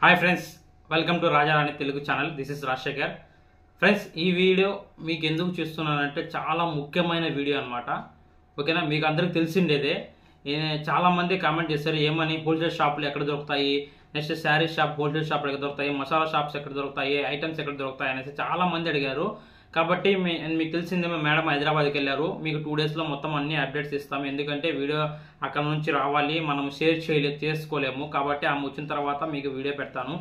Hi friends, welcome to రాజారాణి Telugu channel. This is Rajasekhar. Friends, ఈ video మీకు ఎందుకు చేస్తున్నానంటే చాలా ముఖ్యమైన వీడియో అనమాట. ఓకేనా, మీకు అందరికి తెలిసిండేదే. చాలామంది కామెంట్ చేస్తారు ఏమని, హోల్సేల్ షాపులు ఎక్కడ దొరుకుతాయి, నెక్స్ట్ శారీ షాప్ హోల్సేల్ షాపులు ఎక్కడ దొరుకుతాయి, మసాలా షాప్స్ ఎక్కడ దొరుకుతాయి, ఐటమ్స్ ఎక్కడ దొరుకుతాయి అనేసి చాలామంది అడిగారు. కాబట్టి మీకు తెలిసిందేమో, మేడం హైదరాబాద్కి వెళ్ళారు. మీకు 2 డేస్లో మొత్తం అన్ని అప్డేట్స్ ఇస్తాము. ఎందుకంటే వీడియో అక్కడ నుంచి రావాలి, మనం షేర్ చేసుకోలేము. కాబట్టి ఆమె వచ్చిన తర్వాత మీకు వీడియో పెడతాను.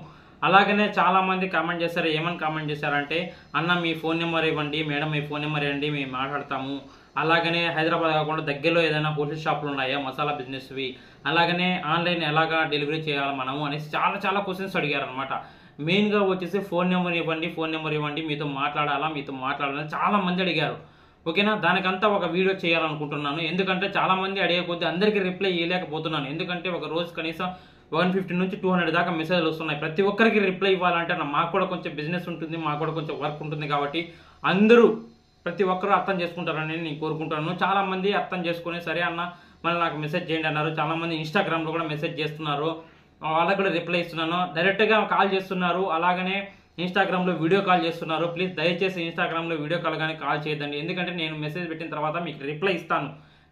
అలాగనే చాలామంది కామెంట్ చేశారు. ఏమని కామెంట్ చేశారంటే, అన్న మీ ఫోన్ నెంబర్ ఇవ్వండి, మేడం మీ ఫోన్ నెంబర్ ఇవ్వండి, మేము మాట్లాడతాము. అలాగనే హైదరాబాద్ కాకుండా దగ్గరలో ఏదైనా హోల్సేల్ షాపులు ఉన్నాయా మసాలా బిజినెస్వి, అలాగనే ఆన్లైన్ ఎలాగా డెలివరీ చేయాలి మనము అనేసి చాలా క్వశ్చన్స్ అడిగారు అనమాట. మెయిన్గా వచ్చేసి ఫోన్ నెంబర్ ఇవ్వండి, మీతో మాట్లాడాలని చాలా మంది అడిగారు. ఓకేనా, దానికంతా ఒక వీడియో చేయాలనుకుంటున్నాను. ఎందుకంటే చాలా మంది అడిగే కొద్దీ అందరికీ రిప్లై ఇవ్వలేకపోతున్నాను. ఎందుకంటే ఒక రోజు కనీసం 150 నుంచి 200 దాకా మెసేజ్లు వస్తున్నాయి. ప్రతి ఒక్కరికి రిప్లై ఇవ్వాలంటే మాకు కూడా కొంచెం బిజినెస్ ఉంటుంది, మాకు కూడా కొంచెం వర్క్ ఉంటుంది. కాబట్టి అందరూ ప్రతి ఒక్కరూ అర్థం చేసుకుంటారని నేను కోరుకుంటున్నాను. చాలా మంది అర్థం చేసుకుని సరే అన్న మళ్ళీ నాకు మెసేజ్ చేయండి అన్నారు. చాలా మంది ఇన్స్టాగ్రామ్లో కూడా మెసేజ్ చేస్తున్నారు, వాళ్ళకు కూడా రిప్లై ఇస్తున్నాను. డైరెక్ట్గా కాల్ చేస్తున్నారు, అలాగనే ఇన్స్టాగ్రామ్లో వీడియో కాల్ చేస్తున్నారు. ప్లీజ్ దయచేసి ఇన్స్టాగ్రామ్లో వీడియో కాల్ కానీ కాల్ చేయదండి. ఎందుకంటే నేను మెసేజ్ పెట్టిన తర్వాత మీకు రిప్లై ఇస్తాను,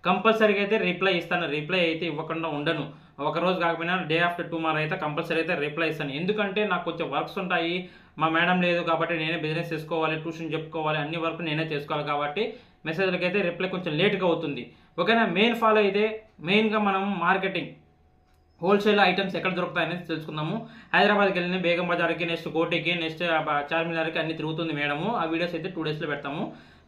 కంపల్సరీగా అయితే రిప్లై ఇస్తాను. రిప్లై అయితే ఇవ్వకుండా ఉండను. ఒక రోజు కాకపోయినా డే ఆఫ్టర్ టుమారో అయితే కంపల్సరీ అయితే రిప్లై ఇస్తాను. ఎందుకంటే నాకు కొంచెం వర్క్స్ ఉంటాయి, మా మేడం లేదు కాబట్టి నేనే బిజినెస్ చేసుకోవాలి, ట్యూషన్ చెప్పుకోవాలి, అన్ని వర్క్ నేనే చేసుకోవాలి. కాబట్టి మెసేజ్లకి అయితే రిప్లై కొంచెం లేట్గా అవుతుంది. ఓకేనా, మెయిన్ ఫాలో అయితే మెయిన్గా మనం మార్కెటింగ్ హోల్సేల్ ఐటమ్స్ ఎక్కడ దొరుకుతాయనేది తెలుసుకుందాము. హైదరాబాద్కి వెళ్ళిన బేగం బజార్కి, నెక్స్ట్ కోటికి, నెక్స్ట్ చార్మినార్కి అన్ని తిరుగుతుంది మేడము. ఆ వీడియోస్ అయితే 2 డేస్లో పెడతాము.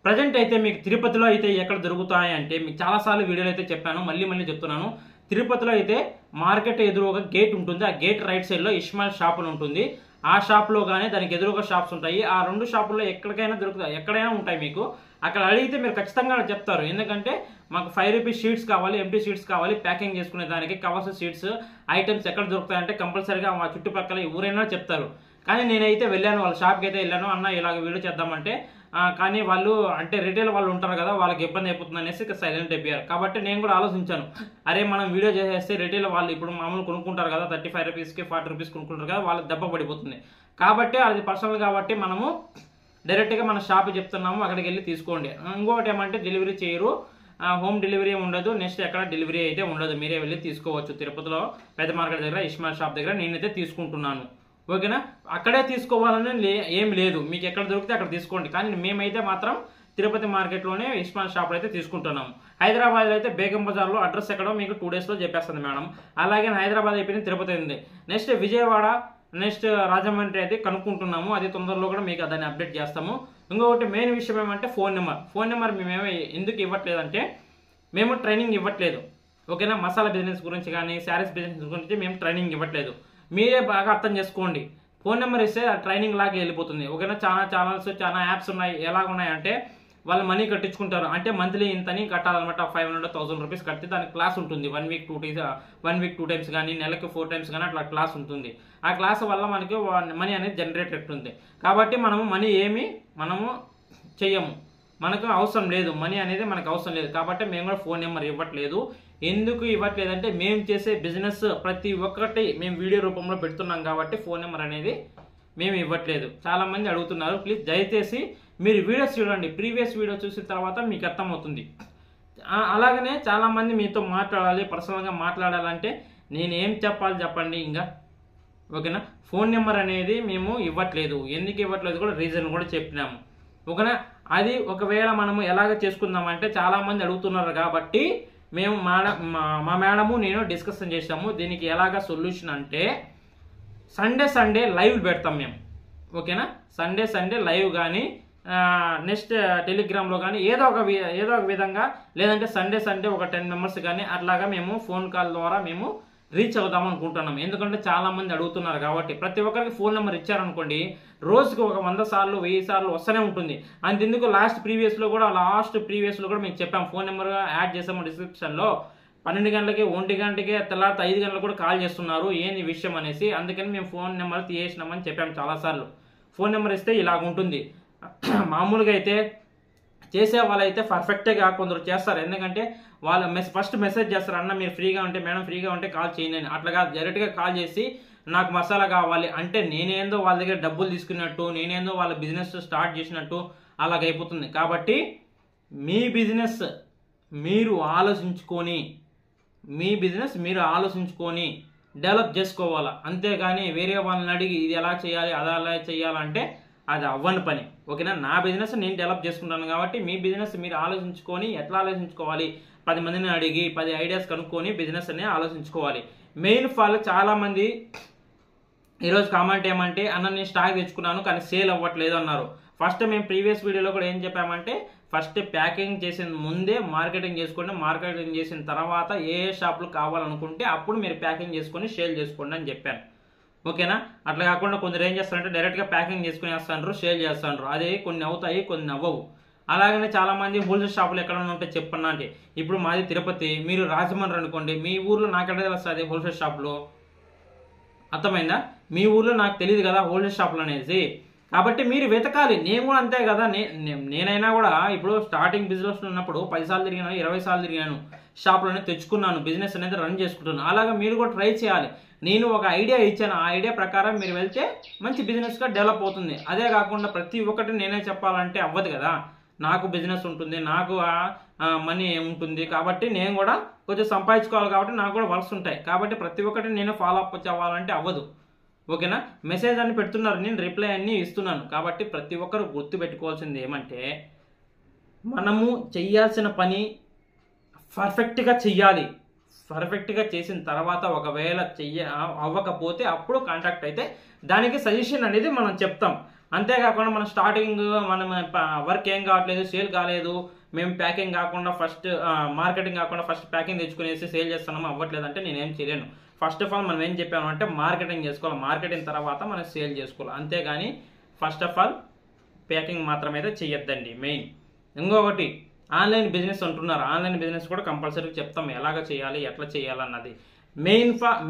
ప్రజెంట్ అయితే మీకు తిరుపతిలో అయితే ఎక్కడ దొరుకుతాయి అంటే, మీకు చాలాసార్లు వీడియోలు అయితే చెప్పాను, మళ్ళీ చెప్తున్నాను. తిరుపతిలో అయితే మార్కెట్ ఎదురుగా గేట్ ఉంటుంది. ఆ గేట్ రైట్ సైడ్లో ఇస్మాయిల్ షాప్ అని ఉంటుంది. ఆ షాప్లో కానీ దానికి ఎదురుగా షాప్స్ ఉంటాయి. ఆ 2 షాపుల్లో ఎక్కడికైనా దొరుకుతాయి, ఎక్కడైనా ఉంటాయి. మీకు అక్కడ అడిగితే మీరు ఖచ్చితంగా చెప్తారు. ఎందుకంటే మాకు 5 రూపీస్ షీట్స్ కావాలి, ఎంటీ షీట్స్ కావాలి, ప్యాకింగ్ చేసుకునే దానికి కవర్స్ షీట్స్ ఐటమ్స్ ఎక్కడ దొరుకుతాయంటే కంపల్సరీగా మా చుట్టుపక్కల ఎవరైనా చెప్తారు. కానీ నేనైతే వెళ్ళాను, వాళ్ళ షాప్కి అయితే వెళ్ళాను. అన్న ఇలాగ వీడియో చేద్దామంటే కానీ వాళ్ళు అంటే రిటైల్ వాళ్ళు ఉంటారు కదా, వాళ్ళకి ఇబ్బంది అయిపోతుంది అనేసి సైలెంట్ అయిపోయారు. కాబట్టి నేను కూడా ఆలోచించాను, అరే మనం వీడియో చేసేస్తే రిటైల్ వాళ్ళు ఇప్పుడు మామూలు కొనుక్కుంటారు కదా, 35 రూపీస్కి 40 రూపీస్ కొనుక్కుంటారు కదా, వాళ్ళకి దెబ్బ పడిపోతుంది. కాబట్టి అది పర్సనల్ కాబట్టి మనము డైరెక్ట్గా మన షాప్ చెప్తున్నాము, అక్కడికి వెళ్ళి తీసుకోండి. ఇంకొకటి ఏమంటే డెలివరీ చేయరు, హోమ్ డెలివరీ ఉండదు, నెక్స్ట్ ఎక్కడ డెలివరీ అయితే ఉండదు, మీరే వెళ్ళి తీసుకోవచ్చు. తిరుపతిలో పెద్ద మార్కెట్ దగ్గర ఇస్మాయిల్ షాప్ దగ్గర నేనైతే తీసుకుంటున్నాను. ఓకేనా, అక్కడే తీసుకోవాలని ఏం లేదు, మీకు ఎక్కడ దొరికితే అక్కడ తీసుకోండి. కానీ మేమైతే మాత్రం తిరుపతి మార్కెట్లోనే ఇస్మాయిల్ షాప్లో అయితే తీసుకుంటున్నాము. హైదరాబాద్లో అయితే బేగం బజార్లో అడ్రస్ ఎక్కడో మీకు 2 డేస్లో చెప్పేస్తుంది మేడం. అలాగే హైదరాబాద్ అయిపోయింది, తిరుపతి అయింది. నెక్స్ట్ విజయవాడ, నెక్స్ట్ రాజమండ్రి అయితే కనుక్కుంటున్నాము. అది తొందరలో కూడా మీకు దాన్ని అప్డేట్ చేస్తాము. ఇంకొకటి మెయిన్ విషయం ఏమంటే ఫోన్ నెంబర్ మేము ఎందుకు ఇవ్వట్లేదంటే, మేము ట్రైనింగ్ ఇవ్వట్లేదు. ఓకేనా, మసాలా బిజినెస్ గురించి కానీ శారీస్ బిజినెస్ గురించి మేము ట్రైనింగ్ ఇవ్వట్లేదు. మీరే బాగా అర్థం చేసుకోండి. ఫోన్ నెంబర్ ఇస్తే ఆ ట్రైనింగ్ లాగా వెళ్ళిపోతుంది. ఓకేనా, చాలా ఛానల్స్ చాలా యాప్స్ ఉన్నాయి. ఎలాగ ఉన్నాయంటే వాళ్ళు మనీ కట్టించుకుంటారు, అంటే మంత్లీ ఇంతని కట్టాలన్నమాట. 500-1000 రూపీస్ కడితే దానికి క్లాస్ ఉంటుంది. 1 వీక్ 2 టైమ్స్ కానీ, నెలకు 4 టైమ్స్ కానీ అట్లా క్లాస్ ఉంటుంది. ఆ క్లాస్ వల్ల మనకి మనీ అనేది జనరేట్ అవుతుంది. కాబట్టి మనము మనీ మనము చెయ్యము, మనకు అవసరం లేదు, మనీ అనేది మనకు అవసరం లేదు. కాబట్టి మేము కూడా ఫోన్ నెంబర్ ఇవ్వట్లేదు. ఎందుకు ఇవ్వట్లేదంటే, మేము చేసే బిజినెస్ ప్రతి ఒక్కటి మేము వీడియో రూపంలో పెడుతున్నాం కాబట్టి ఫోన్ నెంబర్ అనేది మేము ఇవ్వట్లేదు. చాలామంది అడుగుతున్నారు. ప్లీజ్ దయచేసి మీరు వీడియోస్ చూడండి, ప్రీవియస్ వీడియో చూసిన తర్వాత మీకు అర్థమవుతుంది. అలాగనే చాలామంది మీతో మాట్లాడాలి, పర్సనల్గా మాట్లాడాలంటే నేను ఏం చెప్పాలి చెప్పండి ఇంకా. ఓకేనా, ఫోన్ నెంబర్ అనేది మేము ఇవ్వట్లేదు. ఎందుకు ఇవ్వట్లేదు కూడా రీజన్ కూడా చెప్పినాము. ఓకేనా, అది ఒకవేళ మనము ఎలాగ చేసుకుందామంటే చాలామంది అడుగుతున్నారు కాబట్టి మేము మా మేడము నేను డిస్కషన్ చేసాము. దీనికి ఎలాగ సొల్యూషన్ అంటే సండే లైవ్ పెడతాం మేము. ఓకేనా, సండే లైవ్ కానీ, నెక్స్ట్ టెలిగ్రామ్లో కానీ ఏదో ఒక విధంగా, లేదంటే సండే ఒక 10 మెంబర్స్ కానీ అట్లాగా మేము ఫోన్ కాల్ ద్వారా మేము రీచ్ అవుదాం అనుకుంటున్నాం. ఎందుకంటే చాలా మంది అడుగుతున్నారు కాబట్టి. ప్రతి ఒక్కరికి ఫోన్ నెంబర్ ఇచ్చారనుకోండి, రోజుకి ఒక 100 సార్లు 1000 సార్లు వస్తూనే ఉంటుంది. అంతెందుకు లాస్ట్ ప్రీవియస్లో కూడా మేము చెప్పాం, ఫోన్ నెంబర్ యాడ్ చేసాము డిస్క్రిప్షన్లో. 12 గంటలకి 1 గంటకి తెల్లారి 5 గంటలకు కూడా కాల్ చేస్తున్నారు, ఏంది విషయం అనేసి. అందుకని మేము ఫోన్ నెంబర్ తీసేసినామని చెప్పాము చాలాసార్లు. ఫోన్ నెంబర్ ఇస్తే ఇలాగ ఉంటుంది. మామూలుగా అయితే చేసే వాళ్ళైతే పర్ఫెక్ట్గా కొందరు చేస్తారు. ఎందుకంటే వాళ్ళు ఫస్ట్ మెసేజ్ చేస్తారు, అన్న మీరు ఫ్రీగా ఉంటే, మేడం ఫ్రీగా ఉంటే కాల్ చేయండి అని. అట్లాగా డైరెక్ట్గా కాల్ చేసి నాకు మసాలా కావాలి అంటే నేనేందో వాళ్ళ దగ్గర డబ్బులు తీసుకున్నట్టు, నేనేందో వాళ్ళ బిజినెస్ స్టార్ట్ చేసినట్టు అలాగైపోతుంది. కాబట్టి మీ బిజినెస్ మీరు ఆలోచించుకొని, మీ బిజినెస్ మీరు ఆలోచించుకొని డెవలప్ చేసుకోవాలా. అంతేగాని వేరే వాళ్ళని అడిగి ఇది ఎలా చేయాలి అది ఎలా చేయాలంటే అది అవ్వని పని. ఓకేనా? నా బిజినెస్ నేను డెవలప్ చేసుకుంటాను కాబట్టి మీ బిజినెస్ మీరు ఆలోచించుకొని ఎట్లా ఆలోచించుకోవాలి, 10 మందిని అడిగి 10 ఐడియాస్ కనుక్కొని బిజినెస్ అనేది ఆలోచించుకోవాలి. మెయిన్ ఫాల్ చాలామంది ఈరోజు కామెంట్ ఏమంటే, అన్న నేను స్టాక్ తెచ్చుకున్నాను కానీ సేల్ అవ్వట్లేదు అన్నారు. ఫస్ట్ మేము ప్రీవియస్ వీడియోలో కూడా ఏం చెప్పామంటే, ఫస్ట్ ప్యాకింగ్ చేసిన ముందే మార్కెటింగ్ చేసుకోండి, మార్కెటింగ్ చేసిన తర్వాత ఏ షాపులు కావాలనుకుంటే అప్పుడు మీరు ప్యాకింగ్ చేసుకొని సేల్ చేసుకోండి అని చెప్పాను. ఓకేనా? అట్లా కాకుండా కొందరు ఏం చేస్తారంటే డైరెక్ట్గా ప్యాకింగ్ చేసుకుని వేస్తారు, సేల్ చేస్తారు. అది కొన్ని అవుతాయి, కొన్ని అవ్వవు. అలాగనే చాలామంది హోల్సేల్ షాపులు ఎక్కడన్నా ఉంటే చెప్పన్నా అంటే, ఇప్పుడు మాది తిరుపతి, మీరు రాజమండ్రి అనుకోండి, మీ ఊర్లో నాకెక్కడ తెలుస్తుంది హోల్సేల్ షాపులో? అర్థమైందా? మీ ఊర్లో నాకు తెలియదు కదా హోల్సేల్ షాపులు అనేసి. కాబట్టి మీరు వెతకాలి. నేను కూడా అంతే కదా, నేనైనా కూడా ఇప్పుడు స్టార్టింగ్ బిజినెస్ ఉన్నప్పుడు 10 సార్లు తిరిగినాను, 20 సార్లు తిరిగాను, షాపులోనే తెచ్చుకున్నాను, బిజినెస్ అనేది రన్ చేసుకుంటున్నాను. అలాగా మీరు కూడా ట్రై చేయాలి. నేను ఒక ఐడియా ఇచ్చాను, ఆ ఐడియా ప్రకారం మీరు వెళ్తే మంచి బిజినెస్గా డెవలప్ అవుతుంది. అదే కాకుండా ప్రతి ఒక్కటి నేనే చెప్పాలంటే అవ్వదు కదా. నాకు బిజినెస్ ఉంటుంది, నాకు మనీ ఉంటుంది, కాబట్టి నేను కూడా కొంచెం సంపాదించుకోవాలి, కాబట్టి నాకు కూడా వర్క్స్ ఉంటాయి. కాబట్టి ప్రతి ఒక్కటి నేను ఫాలో అప్ అవ్వాలంటే అవ్వదు. ఓకేనా? మెసేజ్ అన్ని పెడుతున్నారు, నేను రిప్లై అన్ని ఇస్తున్నాను. కాబట్టి ప్రతి ఒక్కరు గుర్తుపెట్టుకోవాల్సింది ఏమంటే, మనము చెయ్యాల్సిన పని పర్ఫెక్ట్గా చెయ్యాలి. పర్ఫెక్ట్గా చేసిన తర్వాత ఒకవేళ అవ్వకపోతే అప్పుడు కాంటాక్ట్ అయితే దానికి సజెషన్ అనేది మనం చెప్తాం. అంతేకాకుండా మనం స్టార్టింగ్ మనం వర్క్ ఏం కావట్లేదు, సేల్ కాలేదు, మేము ప్యాకింగ్ కాకుండా ఫస్ట్ మార్కెటింగ్ కాకుండా ఫస్ట్ ప్యాకింగ్ తెచ్చుకునేసి సేల్ చేస్తున్నాము, అవ్వట్లేదు అంటే నేనేం చేయలేను. ఫస్ట్ ఆఫ్ ఆల్ మనం ఏం చెప్పాము అంటే మార్కెటింగ్ చేసుకోవాలి, మార్కెటింగ్ తర్వాత మనం సేల్ చేసుకోవాలి. అంతేగాని ఫస్ట్ ఆఫ్ ఆల్ ప్యాకింగ్ మాత్రమే అయితే చెయ్యొద్దండి. మెయిన్ ఇంకొకటి ఆన్లైన్ బిజినెస్ అంటున్నారు, ఆన్లైన్ బిజినెస్ కూడా కంపల్సరీ చెప్తాం ఎలాగ చేయాలి, ఎట్లా చేయాలన్నది.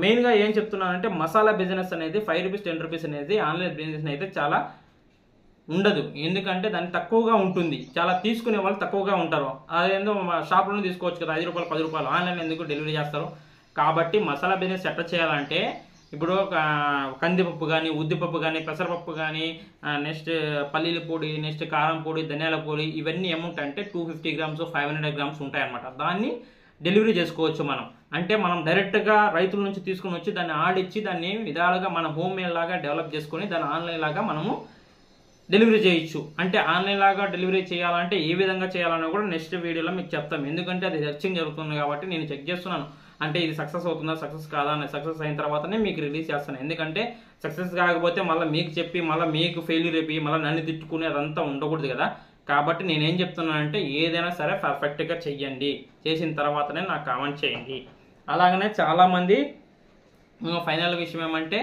మెయిన్గా ఏం చెప్తున్నానంటే మసాలా బిజినెస్ అనేది 5 రూపీస్ 10 రూపీస్ అనేది ఆన్లైన్ బిజినెస్ అయితే చాలా ఉండదు. ఎందుకంటే దాన్ని తక్కువగా ఉంటుంది, చాలా తీసుకునే వాళ్ళు తక్కువగా ఉంటారు. అదేందో షాప్లోనే తీసుకోవచ్చు కదా, 5 రూపాయలు 10 రూపాయలు, ఆన్లైన్ ఎందుకు డెలివరీ చేస్తారు. కాబట్టి మసాలా బిజినెస్ ఎట్లా చేయాలంటే, ఇప్పుడు కందిపప్పు కానీ, ఉద్దిపప్పు కానీ, పెసరపప్పు కానీ, నెక్స్ట్ పల్లీల పొడి, నెక్స్ట్ కారం పొడి, ధనియాల పొడి, ఇవన్నీ అమౌంట్ అంటే 250 గ్రామ్స్ 500 గ్రామ్స్ ఉంటాయన్నమాట. దాన్ని డెలివరీ చేసుకోవచ్చు మనం. అంటే మనం డైరెక్ట్గా రైతుల నుంచి తీసుకుని వచ్చి దాన్ని ఆడిచ్చి దాన్ని విధాలుగా మన హోమ్ మేడ్ లాగా డెవలప్ చేసుకొని దాన్ని ఆన్లైన్ లాగా మనము డెలివరీ చేయొచ్చు. అంటే ఆన్లైన్ లాగా డెలివరీ చేయాలంటే ఏ విధంగా చేయాలన్నా కూడా నెక్స్ట్ వీడియోలో మీకు చెప్తాం. ఎందుకంటే అది సెర్చింగ్ జరుగుతుంది కాబట్టి నేను చెక్ చేస్తున్నాను. అంటే ఇది సక్సెస్ అవుతుందా, సక్సెస్ కాదా అని. సక్సెస్ అయిన తర్వాతనే మీకు రిలీజ్ చేస్తాను. ఎందుకంటే సక్సెస్ కాకపోతే మళ్ళీ మీకు చెప్పి మళ్ళీ మీకు ఫెయిల్యూర్ అయిపోయి మళ్ళీ నన్ను తిట్టుకునే అదంతా ఉండకూడదు కదా. కాబట్టి నేనేం చెప్తున్నానంటే ఏదైనా సరే పర్ఫెక్ట్గా చెయ్యండి, చేసిన తర్వాతనే నాకు కామెంట్ చేయండి. అలాగనే చాలామంది ఫైనల్ విషయం ఏమంటే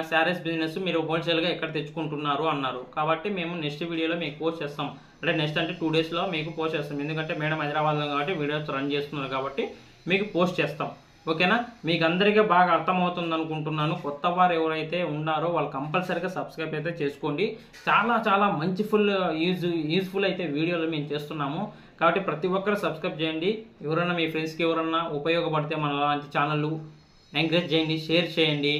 శారీస్ బిజినెస్ మీరు హోల్సేల్గా ఎక్కడ తెచ్చుకుంటున్నారు అన్నారు. కాబట్టి మేము నెక్స్ట్ వీడియోలో మీకు పోస్ట్ చేస్తాం. అంటే నెక్స్ట్ అంటే 2 డేస్లో మీకు పోస్ట్ చేస్తాం. ఎందుకంటే మేడం హైదరాబాద్లో కాబట్టి వీడియోస్ రన్ చేస్తున్నారు కాబట్టి మీకు పోస్ట్ చేస్తాం. ఓకేనా? మీకు అందరికీ బాగా అర్థమవుతుంది అనుకుంటున్నాను. కొత్త వారు ఎవరైతే ఉన్నారో వాళ్ళు కంపల్సరీగా సబ్స్క్రైబ్ అయితే చేసుకోండి. చాలా మంచి యూజ్ఫుల్ అయితే వీడియోలు మేము చేస్తున్నాము. కాబట్టి ప్రతి ఒక్కరు సబ్స్క్రైబ్ చేయండి. ఎవరైనా మీ ఫ్రెండ్స్కి ఎవరన్నా ఉపయోగపడితే మన లాంటి ఛానళ్ళు ఎంకరేజ్ చేయండి, షేర్ చేయండి.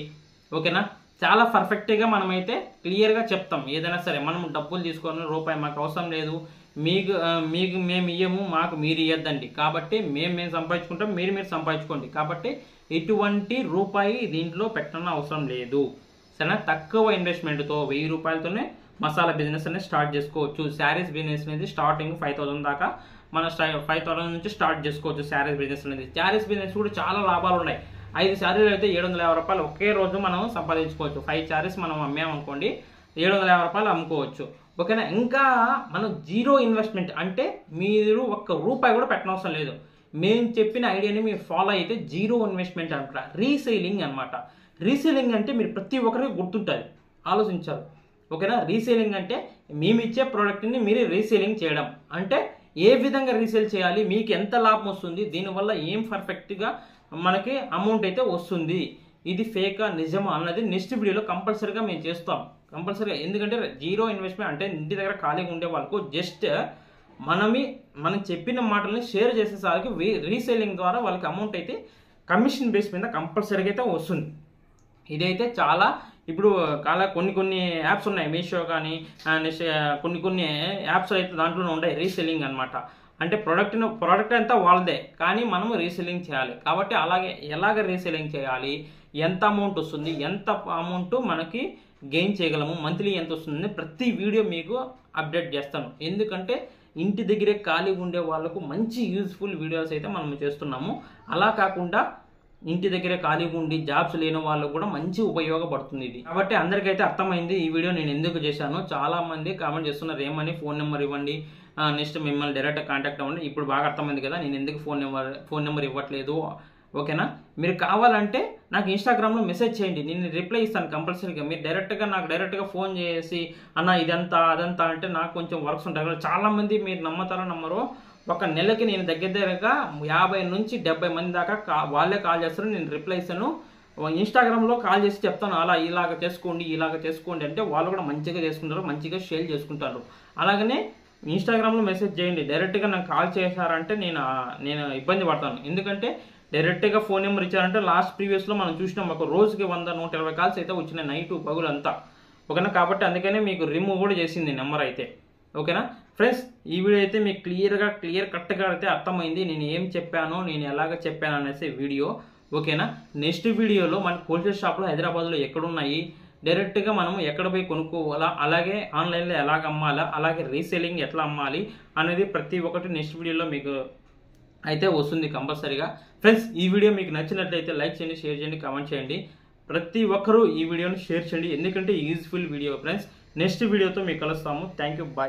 ఓకేనా? చాలా పర్ఫెక్ట్గా మనమైతే క్లియర్గా చెప్తాం. ఏదైనా సరే మనం డబ్బులు తీసుకొని రూపాయి మాకు అవసరం లేదు, మీకు మేము ఇయ్యము, మాకు మీరు ఇవ్వద్దండి. కాబట్టి మేము సంపాదించుకుంటాం, మీరు సంపాదించుకోండి. కాబట్టి ఎటువంటి రూపాయి దీంట్లో పెట్టడం అవసరం లేదు. సరేనా? తక్కువ ఇన్వెస్ట్మెంట్తో 1000 రూపాయలతోనే మసాలా బిజినెస్ అనేది స్టార్ట్ చేసుకోవచ్చు. శారీస్ బిజినెస్ అనేది స్టార్టింగ్ 5000 దాకా మన 5000 నుంచి స్టార్ట్ చేసుకోవచ్చు. శారీస్ బిజినెస్ అనేది, శారీస్ బిజినెస్ కూడా చాలా లాభాలు ఉన్నాయి. 5 శారీలు అయితే 750 రూపాయలు ఒకే రోజు మనం సంపాదించుకోవచ్చు. 5 శారీస్ మనం అమ్మామనుకోండి 750 రూపాయలు అమ్ముకోవచ్చు. ఓకేనా? ఇంకా మనం జీరో ఇన్వెస్ట్మెంట్, అంటే మీరు ఒక్క రూపాయి కూడా పెట్టనవసరం లేదు. మేము చెప్పిన ఐడియాని మీరు ఫాలో అయితే జీరో ఇన్వెస్ట్మెంట్ అంటారా, రీసేలింగ్ అనమాట. రీసేలింగ్ అంటే మీరు ప్రతి ఒక్కరికి గుర్తుంటుంది, ఆలోచించాలి. ఓకేనా? రీసేలింగ్ అంటే మేము ఇచ్చే ప్రోడక్ట్ని మీరు రీసేలింగ్ చేయడం. అంటే ఏ విధంగా రీసేల్ చేయాలి, మీకు ఎంత లాభం వస్తుంది, దీనివల్ల ఏం పర్ఫెక్ట్గా మనకి అమౌంట్ అయితే వస్తుంది, ఇది ఫేకా నిజమా అన్నది నెక్స్ట్ వీడియోలో కంపల్సరీగా మేము చేస్తాం. కంపల్సరీగా. ఎందుకంటే జీరో ఇన్వెస్ట్మెంట్ అంటే ఇంటి దగ్గర ఖాళీగా ఉండే వాళ్ళకు జస్ట్ మనం చెప్పిన మాటల్ని షేర్ చేసేసరికి రీసేలింగ్ ద్వారా వాళ్ళకి అమౌంట్ అయితే కమిషన్ బేస్ మీద కంపల్సరీగా అయితే వస్తుంది. ఇదైతే చాలా ఇప్పుడు కొన్ని యాప్స్ ఉన్నాయి, మీషో కానీ నెక్స్ట్ కొన్ని యాప్స్ అయితే దాంట్లోనే ఉంటాయి రీసెల్లింగ్ అనమాట. అంటే ప్రోడక్ట్ అంతా వాళ్ళదే, కానీ మనము రీసెల్లింగ్ చేయాలి. కాబట్టి ఎలాగ రీసెల్లింగ్ చేయాలి, ఎంత అమౌంట్ వస్తుంది, ఎంత అమౌంట్ మనకి గెయిన్ చేయగలము, మంత్లీ ఎంత వస్తుంది, ప్రతి వీడియో మీకు అప్డేట్ చేస్తాను. ఎందుకంటే ఇంటి దగ్గరే ఖాళీగా ఉండే వాళ్ళకు మంచి యూజ్ఫుల్ వీడియోస్ అయితే మనం చేస్తున్నాము. అలా కాకుండా ఇంటి దగ్గరే ఖాళీగా ఉండి జాబ్స్ లేని వాళ్ళకు కూడా మంచి ఉపయోగపడుతుంది ఇది. కాబట్టి అందరికైతే అర్థమైంది ఈ వీడియో నేను ఎందుకు చేశాను. చాలా మంది కామెంట్ చేస్తున్నారు, ఏమని ఫోన్ నెంబర్ ఇవ్వండి, నెక్స్ట్ మిమ్మల్ని డైరెక్ట్ కాంటాక్ట్ అవ్వండి. ఇప్పుడు బాగా అర్థమైంది కదా నేను ఎందుకు ఫోన్ నెంబర్ ఇవ్వట్లేదు. ఓకేనా, మీరు కావాలంటే నాకు ఇన్స్టాగ్రామ్లో మెసేజ్ చేయండి, నేను రిప్లై ఇస్తాను కంపల్సరీగా. మీరు నాకు డైరెక్ట్గా ఫోన్ చేసి అన్న ఇదంతా అదంతా అంటే నాకు కొంచెం వర్క్స్ ఉంటాయి కదా. చాలామంది మీరు నమ్మతారో నమ్మరో, ఒక నెలకి నేను దగ్గరగా 50 నుంచి 70 మంది దాకా వాళ్ళే కాల్ చేస్తారు, నేను రిప్లై ఇస్తాను. ఇన్స్టాగ్రామ్లో కాల్ చేసి చెప్తాను, ఇలాగ చేసుకోండి అంటే వాళ్ళు కూడా మంచిగా చేసుకుంటారు, మంచిగా షేర్ చేసుకుంటారు. అలాగనే ఇన్స్టాగ్రామ్లో మెసేజ్ చేయండి. డైరెక్ట్గా నాకు కాల్ చేశారంటే నేను ఇబ్బంది పడతాను. ఎందుకంటే డైరెక్ట్గా ఫోన్ నెంబర్ ఇచ్చారంటే లాస్ట్ ప్రీవియస్లో మనం చూసినాం, ఒక రోజుకి 100-120 కాల్స్ అయితే వచ్చినాయి, నైట్ పగులంతా. ఓకేనా, కాబట్టి అందుకనే మీకు రిమూవ్ కూడా చేసింది నెంబర్ అయితే. ఓకేనా ఫ్రెండ్స్, ఈ వీడియో అయితే మీకు క్లియర్ కట్గా అయితే అర్థమైంది, నేను ఏం చెప్పాను, నేను ఎలాగ చెప్పాను అనేసి వీడియో. ఓకేనా, నెక్స్ట్ వీడియోలో మన హోల్సేల్ షాప్లో హైదరాబాద్లో ఎక్కడున్నాయి, డైరెక్ట్గా మనం ఎక్కడ పోయి కొనుక్కోవాలా, అలాగే ఆన్లైన్లో ఎలాగ అమ్మాలా, అలాగే రీసెల్లింగ్ ఎట్లా అమ్మాలి అనేది ప్రతి ఒక్కటి నెక్స్ట్ వీడియోలో మీకు అయితే వస్తుంది కంపల్సరీగా. ఫ్రెండ్స్, ఈ వీడియో మీకు నచ్చినట్లయితే లైక్ చేయండి, షేర్ చేయండి, కామెంట్ చేయండి. ప్రతి ఒక్కరూ ఈ వీడియోని షేర్ చేయండి, ఎందుకంటే యూజ్ఫుల్ వీడియో. ఫ్రెండ్స్, నెక్స్ట్ వీడియోతో మీకు కలుస్తాము. Thank you, bye.